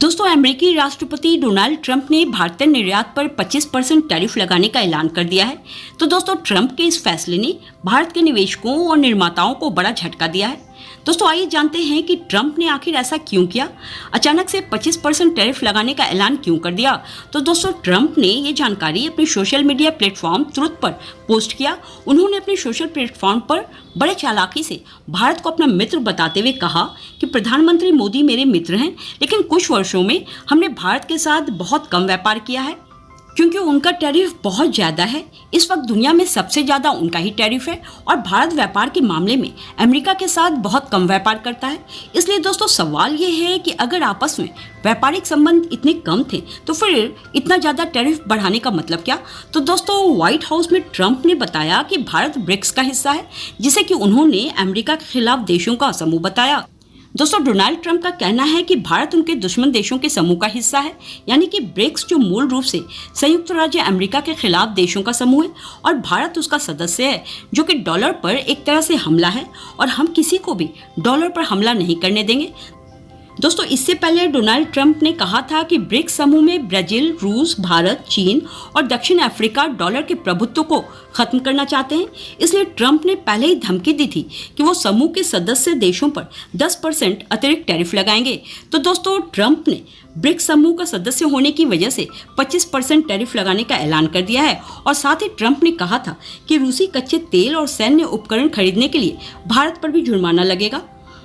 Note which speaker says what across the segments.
Speaker 1: दोस्तों, अमेरिकी राष्ट्रपति डोनाल्ड ट्रंप ने भारतीय निर्यात पर 25% टैरिफ लगाने का ऐलान कर दिया है। तो दोस्तों, ट्रंप के इस फैसले ने भारत के निवेशकों और निर्माताओं को बड़ा झटका दिया है। दोस्तों, आइए जानते हैं कि ट्रंप ने आखिर ऐसा क्यों किया, अचानक से 25% टैरिफ लगाने का ऐलान क्यों कर दिया। तो दोस्तों, ट्रंप ने ये जानकारी अपने सोशल मीडिया प्लेटफॉर्म ट्रुथ पर पोस्ट किया। उन्होंने अपने सोशल प्लेटफॉर्म पर बड़े चालाकी से भारत को अपना मित्र बताते हुए कहा कि प्रधानमंत्री मोदी मेरे मित्र हैं, लेकिन कुछ वर्षों में हमने भारत के साथ बहुत कम व्यापार किया है क्योंकि उनका टैरिफ बहुत ज़्यादा है। इस वक्त दुनिया में सबसे ज़्यादा उनका ही टैरिफ है और भारत व्यापार के मामले में अमेरिका के साथ बहुत कम व्यापार करता है। इसलिए दोस्तों, सवाल ये है कि अगर आपस में व्यापारिक संबंध इतने कम थे तो फिर इतना ज़्यादा टैरिफ बढ़ाने का मतलब क्या। तो दोस्तों, व्हाइट हाउस में ट्रंप ने बताया कि भारत ब्रिक्स का हिस्सा है, जिसे कि उन्होंने अमेरिका के खिलाफ देशों का समूह बताया। दोस्तों, डोनाल्ड ट्रंप का कहना है कि भारत उनके दुश्मन देशों के समूह का हिस्सा है, यानी कि ब्रिक्स जो मूल रूप से संयुक्त राज्य अमेरिका के खिलाफ देशों का समूह है और भारत उसका सदस्य है, जो कि डॉलर पर एक तरह से हमला है और हम किसी को भी डॉलर पर हमला नहीं करने देंगे। दोस्तों, इससे पहले डोनाल्ड ट्रंप ने कहा था कि ब्रिक्स समूह में ब्राजील, रूस, भारत, चीन और दक्षिण अफ्रीका डॉलर के प्रभुत्व को खत्म करना चाहते हैं। इसलिए ट्रंप ने पहले ही धमकी दी थी कि वो समूह के सदस्य देशों पर 10% अतिरिक्त टैरिफ लगाएंगे। तो दोस्तों, ट्रंप ने ब्रिक्स समूह का सदस्य होने की वजह से 25% टैरिफ लगाने का ऐलान कर दिया है और साथ ही ट्रंप ने कहा था कि रूसी कच्चे तेल और सैन्य उपकरण खरीदने के लिए भारत पर भी जुर्माना लगेगा।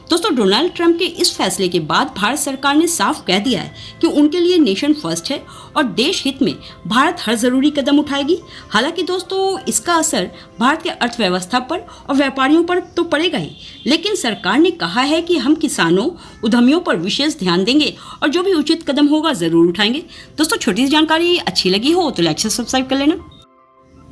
Speaker 1: दोस्तों, डोनाल्ड ट्रंप के इस फैसले के बाद भारत सरकार ने साफ कह दिया है कि उनके लिए नेशन फर्स्ट है और देश हित में भारत हर जरूरी कदम उठाएगी। हालांकि दोस्तों, इसका असर भारत के अर्थव्यवस्था पर और व्यापारियों पर तो पड़ेगा ही, लेकिन सरकार ने कहा है कि हम किसानों, उद्यमियों पर विशेष ध्यान देंगे और जो भी उचित कदम होगा जरूर उठाएंगे। दोस्तों, छोटी सी जानकारी अच्छी लगी हो तो लाइक से सब्सक्राइब कर लेना।